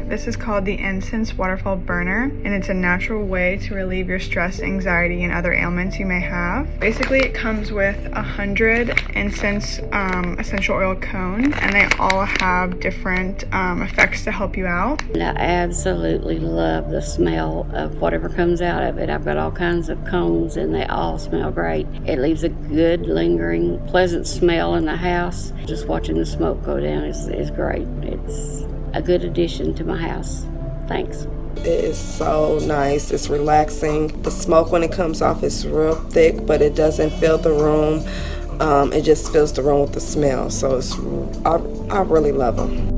This is called the Inscents Waterfall Burner, and it's a natural way to relieve your stress, anxiety, and other ailments you may have. Basically, it comes with 100 incense essential oil cones, and they all have different effects to help you out. And I absolutely love the smell of whatever comes out of it. I've got all kinds of cones, and they all smell great. It leaves a good, lingering, pleasant smell in the house. Just watching the smoke go down is great. It's a good addition to my house. Thanks. It is so nice. It's relaxing. The smoke, when it comes off, is real thick, but it doesn't fill the room. It just fills the room with the smell. So I really love them.